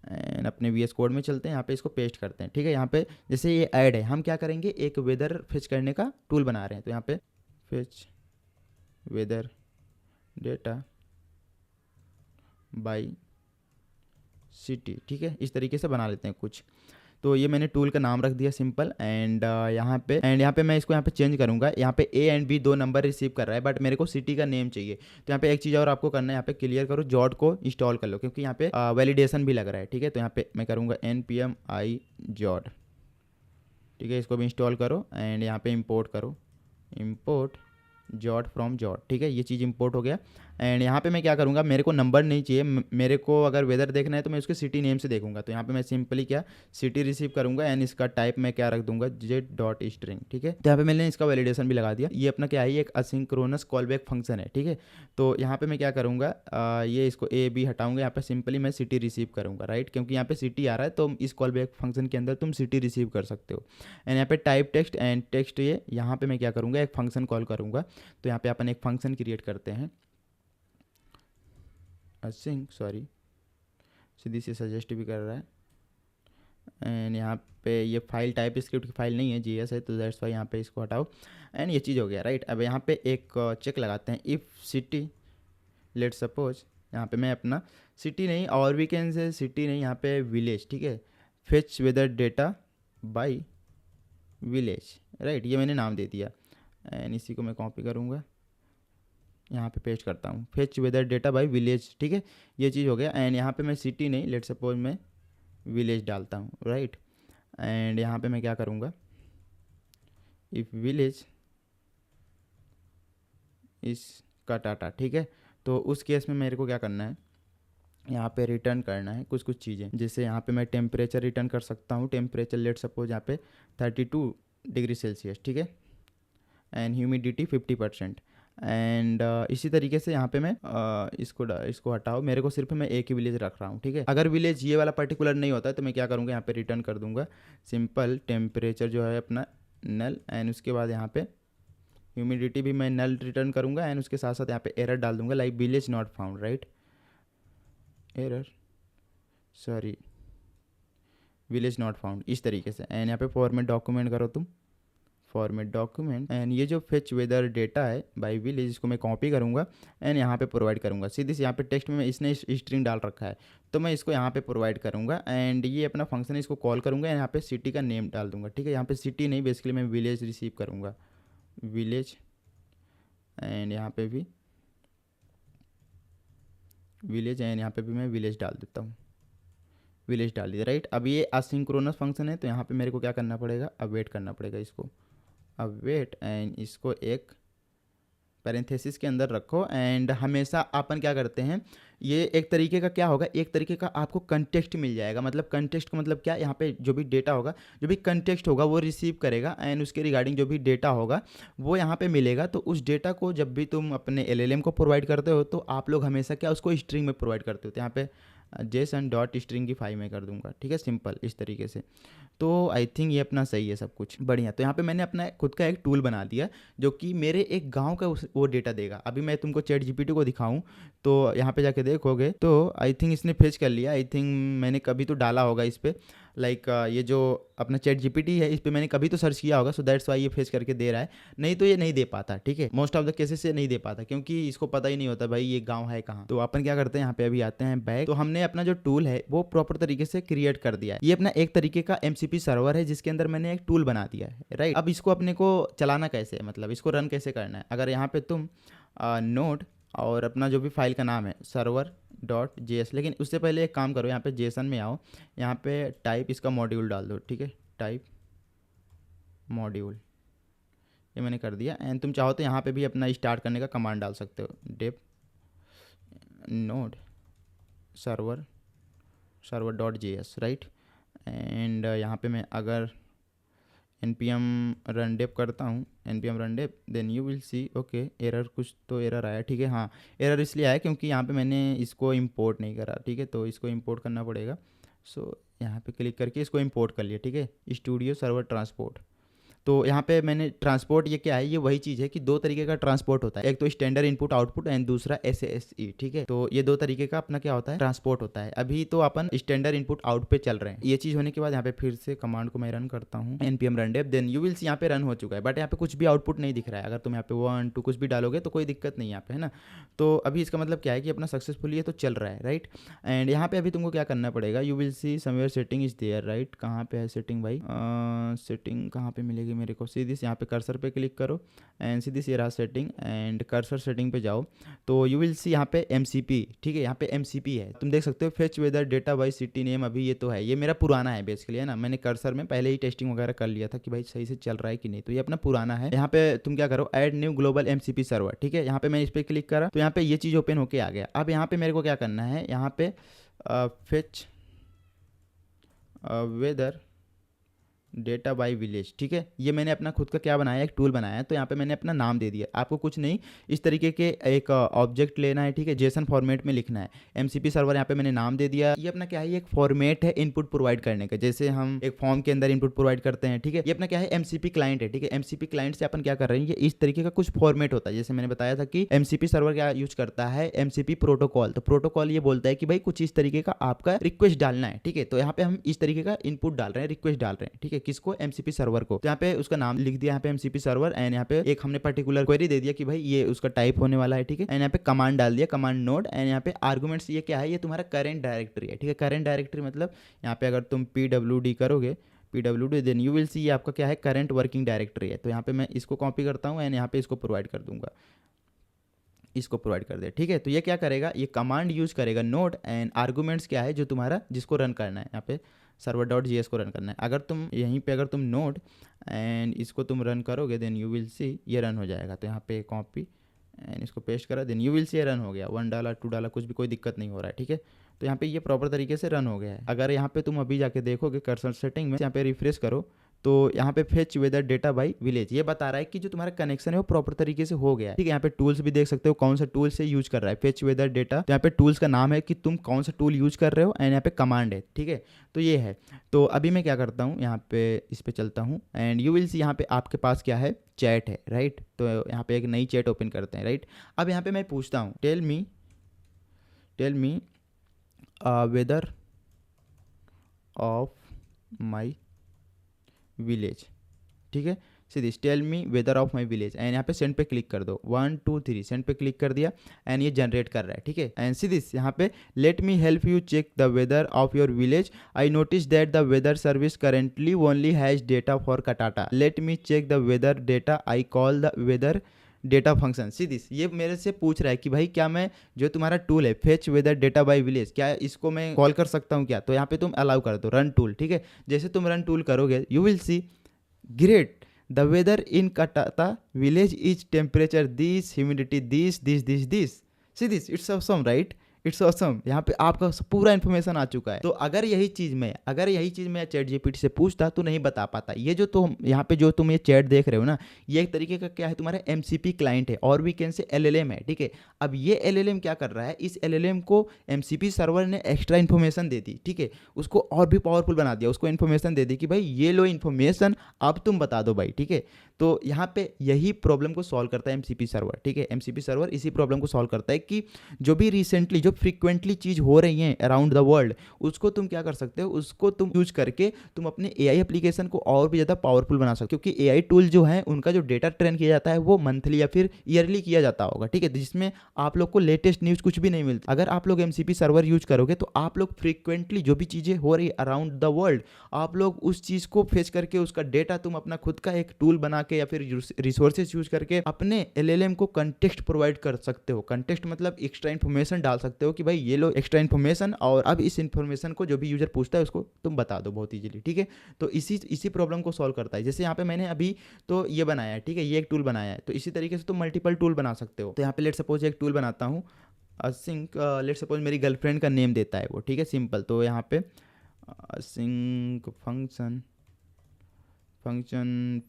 एंड अपने VS कोड में चलते हैं, यहाँ पे इसको पेस्ट करते हैं, ठीक है। यहाँ पे जैसे ये ऐड है, हम क्या करेंगे, एक वेदर फेच करने का टूल बना रहे हैं। तो यहाँ पे fetch weather data by city, ठीक है, इस तरीके से बना लेते हैं कुछ। तो ये मैंने टूल का नाम रख दिया सिंपल। एंड यहाँ पे मैं इसको यहाँ पे चेंज करूँगा। यहाँ पे A and B 2 number receive कर रहा है, बट मेरे को सिटी का नेम चाहिए। तो यहाँ पे एक चीज़ और आपको करना है, यहाँ पे क्लियर करो, जॉट को इंस्टॉल कर लो, क्योंकि यहाँ पे वैलिडेशन भी लग रहा है, ठीक है। तो यहाँ पे मैं करूँगा npm i जॉट, ठीक है, इसको भी इंस्टॉल करो। एंड यहाँ पे इम्पोर्ट करो, इम्पोर्ट जॉट फ्रॉम जॉट, ठीक है, ये चीज़ इंपोर्ट हो गया। एंड यहाँ पे मैं क्या करूँगा, मेरे को नंबर नहीं चाहिए, मेरे को अगर वेदर देखना है तो मैं उसके सिटी नेम से देखूंगा। तो यहाँ पे मैं सिंपली क्या सिटी रिसीव करूँगा, एंड इसका टाइप मैं क्या रख दूंगा, z.string, ठीक है। तो यहाँ पे मैंने इसका वैलिडेशन भी लगा दिया। ये अपना क्या है, एक असिंक्रोनस कॉलबैक फंक्शन है, ठीक है। तो यहाँ पे मैं क्या करूँगा, ये इसको A B हटाऊंगा, यहाँ पे सिंपली मैं सिटी रिसीव करूँगा, राइट, क्योंकि यहाँ पे सिटी आ रहा है, तो इस कॉलबैक फंक्शन के अंदर तुम सिटी रिसीव कर सकते हो। एंड यहाँ पे टाइप टेक्स्ट, एंड टेक्स्ट ये यहाँ पे मैं क्या करूँगा, एक फंक्शन कॉल करूँगा। तो यहाँ पे अपन एक फंक्शन क्रिएट करते हैं, सीधी से सजेस्ट भी कर रहा है। एंड यहाँ पे ये फाइल टाइप स्क्रिप्ट की फाइल नहीं है, GS है, तो दैट्स वाई यहाँ पे इसको हटाओ। एंड ये चीज़ हो गया, राइट। अब यहाँ पे एक चेक लगाते हैं, इफ़ सिटी, लेट सपोज यहाँ पे मैं अपना सिटी नहीं, और भी कैन से सिटी नहीं, यहाँ पे विलेज, ठीक है, fetch weather data by village, right, ये मैंने नाम दे दिया। एंड इसी को मैं कॉपी करूँगा, यहाँ पे पेस्ट करता हूँ, fetch weather data by village, ठीक है, ये चीज़ हो गया। एंड यहाँ पे मैं सिटी नहीं, लेट सपोज मैं विलेज डालता हूँ, राइट। एंड यहाँ पे मैं क्या करूँगा, इफ़ विलेज इस काटाटा, ठीक है। तो उस केस में मेरे को क्या करना है, यहाँ पे रिटर्न करना है कुछ चीज़ें, जैसे यहाँ पे मैं टेम्परेचर रिटर्न कर सकता हूँ, टेम्परेचर लेट सपोज यहाँ पे 32 डिग्री सेल्सियस, ठीक है। And humidity 50%। एंड इसी तरीके से यहाँ पे मैं इसको हटाओ, मेरे को सिर्फ मैं एक ही विलेज रख रहा हूँ, ठीक है। अगर विलेज ये वाला पर्टिकुलर नहीं होता है तो मैं क्या करूँगा, यहाँ पे रिटर्न कर दूंगा सिंपल टेम्परेचर जो है अपना नल, एंड उसके बाद यहाँ पे ह्यूमिडिटी भी मैं नल रिटर्न करूँगा। एंड उसके साथ साथ यहाँ पे एरर डाल दूंगा, like village not found, right, error, sorry, village not found, इस तरीके से। एंड यहाँ पे फॉर्मेट डॉक्यूमेंट करो तुम, फॉर्मेट डॉक्यूमेंट, एंड ये जो फेच वेदर डेटा है बाई विलेज, इसको मैं कॉपी करूँगा एंड यहाँ पे प्रोवाइड करूँगा। सीधी से यहाँ पे टेक्स्ट में इसने स्ट्रिंग डाल रखा है, तो मैं इसको यहाँ पे प्रोवाइड करूँगा। एंड ये अपना फंक्शन है, इसको कॉल करूँगा, यहाँ पे सिटी का नेम डाल दूँगा, ठीक है। यहाँ पे सिटी नहीं, बेसिकली मैं विलेज रिसीव करूँगा, विलेज। एंड यहाँ पे भी विलेज, एंड यहाँ पे भी मैं विलेज डाल देता हूँ, विलेज डाल दिया, राइट। अब ये असिंक्रोनस फंक्शन है, तो यहाँ पे मेरे को क्या करना पड़ेगा, अब वेट करना पड़ेगा इसको, अब वेट एंड इसको एक पैरेंथेसिस के अंदर रखो। एंड हमेशा अपन क्या करते हैं, ये एक तरीके का क्या होगा, एक तरीके का आपको कंटेक्स्ट मिल जाएगा। मतलब कंटेक्स्ट का मतलब क्या, यहाँ पे जो भी डेटा होगा, जो भी कंटेक्स्ट होगा वो रिसीव करेगा एंड उसके रिगार्डिंग जो भी डेटा होगा वो यहाँ पे मिलेगा। तो उस डेटा को जब भी तुम अपने एलएलएम को प्रोवाइड करते हो तो आप लोग हमेशा क्या उसको स्ट्रिंग में प्रोवाइड करते हो। तो यहाँ पे जेसन डॉट स्ट्रिंग की फाइल में कर दूंगा, ठीक है, सिंपल इस तरीके से। तो आई थिंक ये अपना सही है, सब कुछ बढ़िया। तो यहाँ पे मैंने अपना खुद का एक टूल बना दिया जो कि मेरे एक गांव का वो डेटा देगा। अभी मैं तुमको चैट जीपीटी को दिखाऊं तो यहाँ पे जाके देखोगे तो आई थिंक इसने फेच कर लिया। आई थिंक मैंने कभी तो डाला होगा इस पर, लाइक ये जो अपना चैट जीपीटी है इस पर मैंने कभी तो सर्च किया होगा, सो दैट्स वाई ये फेच करके दे रहा है। नहीं तो ये नहीं दे पाता, ठीक है, मोस्ट ऑफ द केसेस से नहीं दे पाता क्योंकि इसको पता ही नहीं होता भाई ये गांव है कहाँ। तो अपन क्या करते हैं, यहाँ पे अभी आते हैं बैक। तो हमने अपना जो टूल है वो प्रॉपर तरीके से क्रिएट कर दिया है। ये अपना एक तरीके का एमसीपी सर्वर है जिसके अंदर मैंने एक टूल बना दिया है, राइट। अब इसको अपने को चलाना कैसे है, मतलब इसको रन कैसे करना है। अगर यहाँ पे तुम नोड और अपना जो भी फाइल का नाम है server.js, लेकिन उससे पहले एक काम करो, यहाँ पे जेसन में आओ, यहाँ पे टाइप इसका मॉड्यूल डाल दो, ठीक है, टाइप मॉड्यूल, ये मैंने कर दिया। एंड तुम चाहो तो यहाँ पे भी अपना स्टार्ट करने का कमांड डाल सकते हो, Depp node server.js, right. And यहाँ पे मैं अगर npm run dev करता हूँ, npm run dev, then you will see okay error, कुछ तो एरर आया, ठीक है। हाँ, एरर इसलिए आया क्योंकि यहाँ पे मैंने इसको इंपोर्ट नहीं करा, ठीक है, तो इसको इंपोर्ट करना पड़ेगा। सो यहाँ पे क्लिक करके इसको इंपोर्ट कर लिया, ठीक है, स्टूडियो सर्वर ट्रांसपोर्ट। तो यहाँ पे मैंने ट्रांसपोर्ट, ये क्या है, ये वही चीज़ है कि दो तरीके का ट्रांसपोर्ट होता है, एक तो स्टैंडर्ड इनपुट आउटपुट एंड दूसरा SASE, ठीक है। तो ये दो तरीके का अपना क्या होता है, ट्रांसपोर्ट होता है। अभी तो अपन स्टैंडर्ड इनपुट आउट पे चल रहे हैं। ये चीज़ होने के बाद यहाँ पे फिर से कमांड को मैं रन करता हूँ, npm run dev, then you will see यहाँ पे रन हो चुका है, बट यहाँ पे कुछ भी आउटपुट नहीं दिख रहा है। अगर तुम यहाँ पे 1 2 कुछ भी डालोगे तो कोई दिक्कत नहीं यहाँ पे, है ना। तो अभी इसका मतलब क्या है कि अपना सक्सेसफुली ये तो चल रहा है, राइट। एंड यहाँ पे अभी तुमको क्या करना पड़ेगा, you will see somewhere setting is there, right. कहाँ पे है सेटिंग भाई, सेटिंग कहाँ पे मिलेगी मेरे को, सीधी यहाँ पे कर्सर पे क्लिक करो एंड सीधी सी रहा सेटिंग, एंड कर्सर सेटिंग पे जाओ तो यू विल सी यहाँ पे MCP, ठीक है, यहाँ पे MCP है, तुम देख सकते हो, fetch weather data by city name. अभी ये तो है, ये मेरा पुराना है बेसिकली, है ना। मैंने कर्सर में पहले ही टेस्टिंग वगैरह कर लिया था कि भाई सही से चल रहा है कि नहीं, तो ये अपना पुराना है। यहाँ पे तुम क्या करो, add new global MCP server, ठीक है। यहाँ पे मैं इस पर क्लिक करा तो यहाँ पे ये चीज़ ओपन होके आ गया। अब यहाँ पे मेरे को क्या करना है, यहाँ पे fetch weather data by village, ठीक है। ये मैंने अपना खुद का क्या बनाया, एक टूल बनाया है। तो यहाँ पे मैंने अपना नाम दे दिया, आपको कुछ नहीं, इस तरीके के एक ऑब्जेक्ट लेना है, ठीक है, जेसन फॉर्मेट में लिखना है। MCP सर्वर यहाँ पे मैंने नाम दे दिया। ये अपना क्या है, ये एक फॉर्मेट है इनपुट प्रोवाइड करने का, जैसे हम एक फॉर्म के अंदर इनपुट प्रोवाइड करते हैं, ठीक है। ये अपना क्या है, MCP क्लाइंट है, ठीक है। MCP क्लाइंट से अपन क्या कर रहे हैं, ये इस तरीके का कुछ फॉर्मेट होता है। जैसे मैंने बताया था कि MCP सर्वर क्या यूज करता है, MCP प्रोटोकॉल। तो प्रोटोकॉल ये बोलता है कि भाई कुछ इस तरीके का आपका रिक्वेस्ट डालना है, ठीक है। तो यहाँ पे हम इस तरीके का इनपुट डाल रहे हैं, रिक्वेस्ट डाल रहे हैं, ठीक है, किसको, MCP सर्वर को। तो यहाँ पे उसका नाम लिख दिया, यहाँ पे MCP सर्वर, एंड यहाँ पे एक हमने पर्टिकुलर क्वेरी दे दिया कि भाई ये उसका टाइप होने वाला है, ठीक है। एंड यहाँ पे कमांड डाल दिया, कमांड नोड, एंड यहाँ पे आर्गुमेंट्स, ये क्या है, ये तुम्हारा करंट डायरेक्टरी है, ठीक है। करंट डायरेक्टरी मतलब यहाँ पे अगर तुम PWD करोगे, PWD, then you will see ये आपका क्या है, करंट वर्किंग डायरेक्टरी है। तो यहाँ पे मैं इसको कॉपी करता हूँ एंड यहाँ पे इसको प्रोवाइड कर दूंगा, इसको प्रोवाइड कर दे, ठीक है। तो ये क्या करेगा, ये कमांड यूज करेगा नोड, एंड आर्गुमेंट्स क्या है जो तुम्हारा जिसको रन करना है, यहाँ पे server.js को रन करना है। अगर तुम यहीं पे अगर तुम नोड एंड इसको तुम रन करोगे देन यू विल सी ये रन हो जाएगा। तो यहाँ पे कॉपी एंड इसको पेस्ट करा, देन यू विल सी ये रन हो गया। 1 डाला 2 डाला कुछ भी, कोई दिक्कत नहीं हो रहा है, ठीक है। तो यहाँ पे ये प्रॉपर तरीके से रन हो गया है। अगर यहाँ पे तुम अभी जाके देखोगे कर्सर सेटिंग में, यहाँ पे रिफ्रेश करो तो यहाँ पे fetch weather data by village, ये बता रहा है कि जो तुम्हारा कनेक्शन है वो प्रॉपर तरीके से हो गया है, ठीक है। यहाँ पे टूल्स भी देख सकते हो कौन सा टूल से यूज कर रहा है, फेच वेदर डेटा। तो यहाँ पे टूल्स का नाम है कि तुम कौन सा टूल यूज कर रहे हो, एंड यहाँ पे कमांड है, ठीक है। तो ये है। तो अभी मैं क्या करता हूँ, यहाँ पे इस पे चलता हूँ एंड यू विल सी यहाँ पे आपके पास क्या है, चैट है, राइट। तो यहाँ पे एक नई चैट ओपन करते हैं, राइट। अब यहाँ पे मैं पूछता हूँ, tell me weather of my village, ठीक है। सीधी tell me weather of my village, and यहाँ पे सेंड पे क्लिक कर दो, 1 2 3 सेंड पे क्लिक कर दिया एंड ये जनरेट कर रहा है, ठीक है। एंड सीधी यहाँ पे let me help you check the weather of your village, I notice that the weather service currently only has data for Katata, let me check the weather data, I call the weather data function. See this, ये मेरे से पूछ रहा है कि भाई क्या मैं जो तुम्हारा टूल है fetch weather data by village, क्या इसको मैं कॉल कर सकता हूँ क्या? तो यहाँ पे तुम अलाउ कर दो रन टूल, ठीक है। जैसे तुम रन टूल करोगे you will see great the weather in Katata village is temperature this, humidity this. See this, it's awesome right, it's awesome. यहाँ पे आपका पूरा इन्फॉर्मेशन आ चुका है। तो अगर यही चीज़ मैं चैट जीपीटी से पूछता तो नहीं बता पाता। ये जो तुम यहाँ पे जो तुम ये चैट देख रहे हो ना, ये एक तरीके का क्या है, तुम्हारा एमसीपी क्लाइंट है और वी कैन से एलएलएम है, ठीक है। अब ये एलएलएम क्या कर रहा है, इस एलएलएम को एमसीपी सर्वर ने एक्स्ट्रा इन्फॉर्मेशन दे दी, ठीक है, उसको और भी पावरफुल बना दिया, उसको इन्फॉर्मेशन दे दी कि भाई ये लो इन्फॉर्मेशन, अब तुम बता दो भाई, ठीक है। तो यहाँ पे यही प्रॉब्लम को सॉल्व करता है एमसीपी सर्वर, ठीक है। एमसीपी सर्वर इसी प्रॉब्लम को सॉल्व करता है कि जो भी रिसेंटली जो फ्रीक्वेंटली चीज़ हो रही हैं अराउंड द वर्ल्ड, उसको तुम क्या कर सकते हो, उसको तुम यूज करके तुम अपने एआई एप्लीकेशन को और भी ज़्यादा पावरफुल बना सकते हो। क्योंकि एआई टूल जो है उनका जो डेटा ट्रेन किया जाता है वो मंथली या फिर ईयरली किया जाता होगा, ठीक है, जिसमें आप लोग को लेटेस्ट न्यूज़ कुछ भी नहीं मिलती। अगर आप लोग एमसीपी सर्वर यूज करोगे तो आप लोग फ्रीक्वेंटली जो भी चीज़ें हो रही है अराउंड द वर्ल्ड, आप लोग उस चीज़ को फेच करके उसका डेटा तुम अपना खुद का एक टूल बना के या फिर रिसोर्सेज यूज करके अपने एलएलएम को कंटेक्स्ट प्रोवाइड कर सकते हो। कंटेक्स्ट मतलब एक्स्ट्रा इन्फॉर्मेशन डाल सकते हो कि भाई ये लो एक्स्ट्रा इन्फॉर्मेशन, और अब इस इन्फॉर्मेशन को जो भी यूजर पूछता है उसको तुम बता दो बहुत इजीली, ठीक है। तो इसी प्रॉब्लम को सॉल्व करता है। जैसे यहाँ पे मैंने अभी तो ये बनाया है, ठीक है, ये एक टूल बनाया है, तो इसी तरीके से तुम मल्टीपल टूल बना सकते हो। तो यहाँ पे लेट सपोज एक टूल बनाता हूँ, असिंक लेट सपोज मेरी गर्लफ्रेंड का नेम देता है वो, ठीक है, सिंपल। तो यहाँ पे असिंक फंक्शन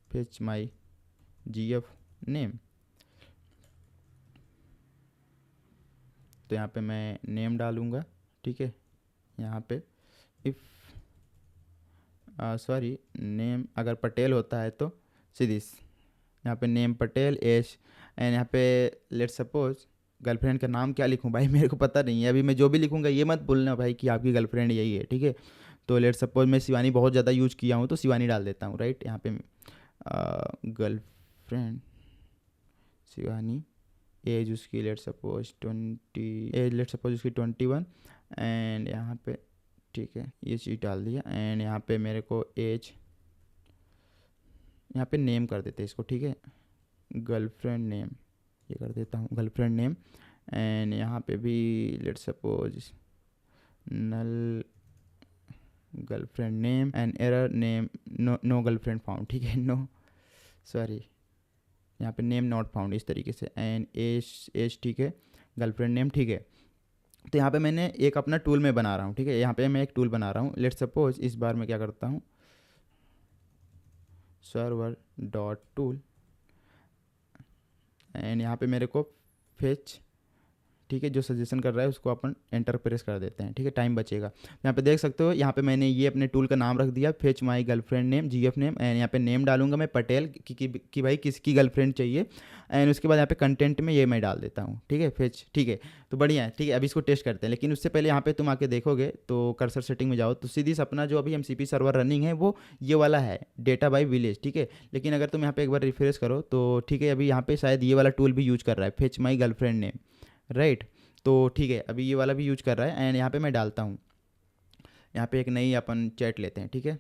फेच माई जीएफ नेम। तो यहाँ पे मैं नेम डालूँगा, ठीक है। यहाँ पे इफ़ सॉरी नेम अगर पटेल होता है तो सीधीस, यहाँ पे नेम पटेल एश, एंड यहाँ पे लेट सपोज गर्लफ्रेंड का नाम क्या लिखूँ भाई, मेरे को पता नहीं है। अभी मैं जो भी लिखूँगा ये मत बोलना भाई कि आपकी गर्लफ्रेंड यही है, ठीक है। तो लेट सपोज मैं शिवानी बहुत ज़्यादा यूज किया हूँ तो शिवानी डाल देता हूँ, राइट। यहाँ पे गर्लफ्रेंड शिवानी, एज उसकी let suppose 20, age let suppose उसकी 21, एंड यहाँ पे ठीक है ये चीज़ डाल दिया। एंड यहाँ पे मेरे को एज, यहाँ पे नेम कर देते हैं इसको, ठीक है, गर्लफ्रेंड नेम, ये कर देता हूँ गर्लफ्रेंड नेम। एंड यहाँ पे भी let suppose null girlfriend name and error name no girlfriend found, ठीक है, नो सॉरी यहाँ पे नेम नॉट फाउंड, इस तरीके से। एंड एज ठीक है, गर्लफ्रेंड नेम, ठीक है। तो यहाँ पे मैंने एक अपना टूल में बना रहा हूँ, ठीक है, यहाँ पे मैं एक टूल बना रहा हूँ। लेट सपोज इस बार मैं क्या करता हूँ, सर्वर डॉट टूल, एंड यहाँ पे मेरे को फेच, ठीक है, जो सजेशन कर रहा है उसको अपन एंटर प्रेस कर देते हैं, ठीक है, टाइम बचेगा। यहाँ पे देख सकते हो, यहाँ पे मैंने ये अपने टूल का नाम रख दिया fetch my girlfriend name GF name, and यहाँ पे नेम डालूंगा मैं पटेल कि भाई किसकी गर्लफ्रेंड चाहिए। एंड उसके बाद यहाँ पे कंटेंट में ये मैं डाल देता हूँ, ठीक है, फेच, ठीक है। तो बढ़िया है, ठीक है। अभी इसको टेस्ट करते हैं, लेकिन उससे पहले यहाँ पे तुम आके देखोगे तो कर्सर सेटिंग में जाओ तो सीधी अपना जो अभी एमसीपी सर्वर रनिंग है वो ये वाला है, डेटा बाय विलेज, ठीक है। लेकिन अगर तुम यहाँ पे एक बार रिफ्रेश करो तो ठीक है, अभी यहाँ पे शायद ये वाला टूल भी यूज कर रहा है, फेच माई गर्लफ्रेंड नेम, राइट। तो ठीक है, अभी ये वाला भी यूज कर रहा है। एंड यहाँ पे मैं डालता हूँ, यहाँ पे एक नई अपन चैट लेते हैं, ठीक है,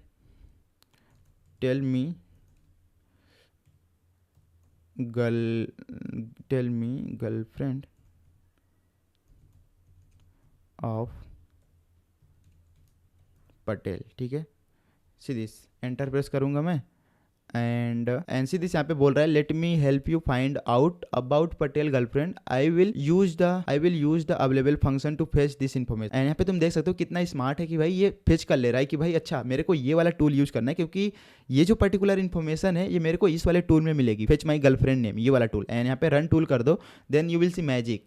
tell me girlfriend of Patel, ठीक है, सीधी एंटर प्रेस करूँगा मैं। एंड सीधी यहाँ पे बोल रहा है let me help you find out about Patel girlfriend, I will use the available function to fetch this information. And यहाँ पे तुम देख सकते हो कितना स्मार्ट है कि भाई ये फेच कर ले रहा है कि भाई अच्छा मेरे को ये वाला टूल यूज करना है, क्योंकि ये जो पर्टिकुलर इन्फॉर्मेशन है ये मेरे को इस वाले टूल में मिलेगी, फेच माई गर्लफ्रेंड नेम, ये वाला टूल। एंड यहाँ पे रन टूल कर दो, then you will see magic,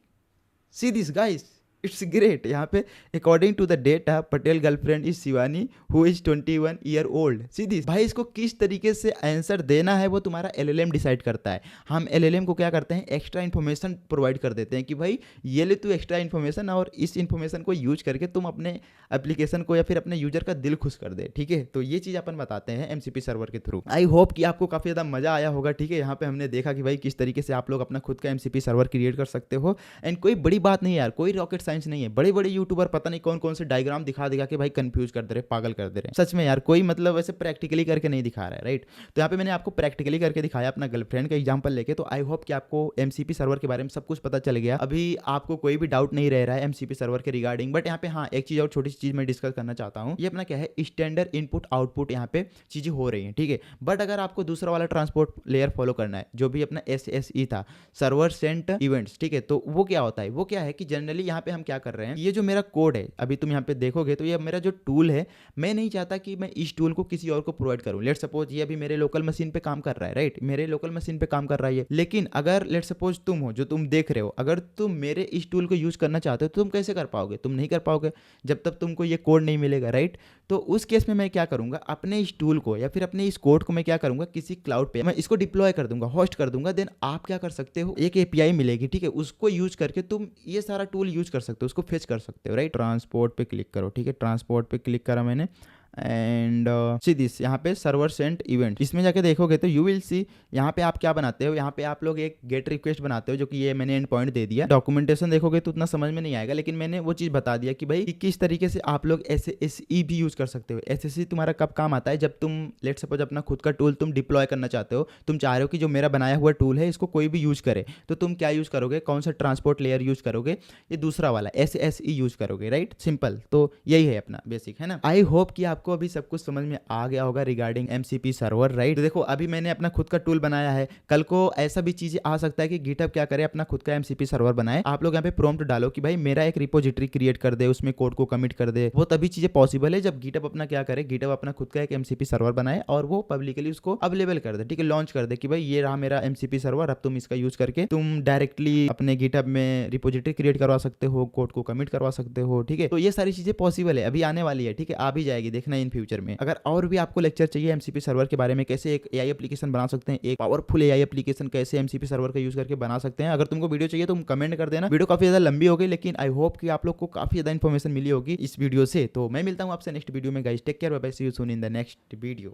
see this guys, it's great. यहाँ पे according to the data Patel girlfriend is Shivani who is 21 year old. सीधी भाई इसको किस तरीके से आंसर देना है वो तुम्हारा एलएलएम डिसाइड करता है। हम एलएलएम को क्या करते हैं, एक्स्ट्रा इन्फॉर्मेशन प्रोवाइड कर देते हैं कि भाई ये ले तू एक्स्ट्रा इन्फॉर्मेशन, और इस इन्फॉर्मेशन को यूज करके तुम अपने एप्लीकेशन को या फिर अपने यूजर का दिल खुश कर दे, ठीक है। तो ये चीज़ अपन बताते हैं एमसीपी सर्वर के थ्रू। आई होप कि आपको काफ़ी ज़्यादा मजा आया होगा, ठीक है। यहाँ पे हमने देखा कि भाई किस तरीके से आप लोग अपना खुद का एमसीपी सर्वर क्रिएट कर सकते हो। एंड कोई बड़ी बात नहीं यार, कोई रॉकेट साइंस नहीं है। बड़े बड़े यूट्यूबर पता नहीं कौन कौन से डायग्राम दिखा दिखा के भाई कंफ्यूज कर दे रहे, पागल कर दे रहे हैं। सच में यार, कोई मतलब वैसे प्रैक्टिकली करके नहीं दिखा रहा है, राइट। तो यहाँ पे मैंने आपको प्रैक्टिकली करके दिखाया अपना गर्लफ्रेंड का एग्जाम्पल लेके। तो आई होप कि आपको एमसीपी सर्वर के बारे में सब कुछ पता चल गया। अभी आपको कोई भी डाउट नहीं रह रहा है एमसीपी सर्वर के रिगार्डिंग। बट यहाँ पे हाँ, एक चीज और छोटी सी चीज मैं डिस्कस करना चाहता हूँ। ये अपना क्या है, स्टैंडर्ड इनपुट आउटपुट यहाँ पे चीजें हो रही हैं, ठीक है। बट अगर आपको दूसरा वाला ट्रांसपोर्ट लेयर फॉलो करना है, जो भी अपना SSE था, सर्वर सेंट इवेंट्स, ठीक है, तो वो क्या होता है, वो क्या है कि जनरली यहाँ पे हम क्या कर रहे हैं, ये जो मेरा कोड है, अभी तुम यहाँ पे देखोगे तो ये मेरा जो टूल है, मैं नहीं चाहता कि मैं इस टूल को किसी और को प्रोवाइड करूँ। लेट सपोज ये अभी मेरे लोकल मशीन पे काम कर रहा है, राइट, मेरे लोकल मशीन पे काम कर रहा है। लेकिन अगर लेट सपोज तुम हो जो तुम देख रहे हो, अगर तुम मेरे इस टूल को यूज करना चाहते हो तो तुम कैसे कर पाओगे? तुम नहीं कर पाओगे जब तक तुमको ये कोड नहीं मिलेगा, राइट। तो उस केस में मैं क्या करूंगा, अपने इस टूल को या फिर अपने इस कोड को मैं क्या करूंगा, किसी क्लाउड पे मैं इसको डिप्लॉय कर दूंगा, होस्ट कर दूंगा। देन आप क्या कर सकते हो, एक API मिलेगी, ठीक है, उसको यूज करके तुम ये सारा टूल यूज कर सकते हो, उसको फेच कर सकते हो, राइट। ट्रांसपोर्ट पे क्लिक करो, ठीक है, ट्रांसपोर्ट पे क्लिक करा मैंने एंड सी दिस, यहाँ पे सर्वर सेंट इवेंट, इसमें जाके देखोगे तो यू विल सी यहाँ पे आप क्या बनाते हो, यहाँ पे आप लोग एक गेट रिक्वेस्ट बनाते हो, जो कि ये मैंने एंड पॉइंट दे दिया। डॉक्यूमेंटेशन देखोगे तो उतना समझ में नहीं आएगा, लेकिन मैंने वो चीज बता दिया कि भाई किस तरीके से आप लोग SSE भी यूज कर सकते हो। SSE तुम्हारा कब काम आता है, जब तुम लेट सपोज अपना खुद का टूल तुम डिप्लॉय करना चाहते हो, तुम चाह रहे हो कि जो मेरा बनाया हुआ टूल है इसको कोई भी यूज करे, तो तुम क्या यूज करोगे, कौन सा ट्रांसपोर्ट लेयर यूज करोगे, ये दूसरा वाला SSE यूज करोगे, राइट, सिंपल। तो यही है अपना बेसिक, है ना। आई होप कि आपको अभी सब कुछ समझ में आ गया होगा रिगार्डिंग MCP सर्वर, राइट। तो देखो अभी मैंने अपना खुद का टूल बनाया है, कल को ऐसा भी चीजें आ सकता है कि गिटहब क्या करे, अपना खुद का MCP सर्वर बनाए। आप लोग यहाँ पे प्रॉम्प्ट डालो कि भाई मेरा एक रिपोजिटरी क्रिएट कर दे, उसमें कोड को कमिट कर दे। वो तभी चीजें पॉसिबल है जब गिटहब अपना क्या करे, गिटहब अपना खुद का एक MCP सर्वर बनाए और वो पब्लिकली उसको अवेलेबल कर दे, ठीक है, लॉन्च कर दे कि भाई ये रहा मेरा MCP सर्वर, अब तुम इसका यूज करके तुम डायरेक्टली अपने गिटहब में रिपोजिटरी क्रिएट करवा सकते हो, कोड को कमिट करवा सकते हो, ठीक है। तो ये सारी चीजें पॉसिबल है, अभी आने वाली है, ठीक है, आ भी जाएगी, देखना इन फ्यूचर में। अगर और भी आपको लेक्चर चाहिए MCP सर्वर के बारे में, कैसे एक AI एप्लीकेशन बना सकते हैं, एक पावरफुल AI एप्लीकेशन कैसे MCP सर्वर का यूज करके बना सकते हैं, अगर तुमको वीडियो चाहिए तो कमेंट कर देना। वीडियो काफी ज्यादा लंबी हो गई, लेकिन आई होप कि आप लोग को काफी ज्यादा इन्फॉर्मेशन मिली होगी इस वीडियो से। तो मैं मिलता हूं आपसे नेक्स्ट वीडियो में guys, take care, bye bye, see you soon in the next video.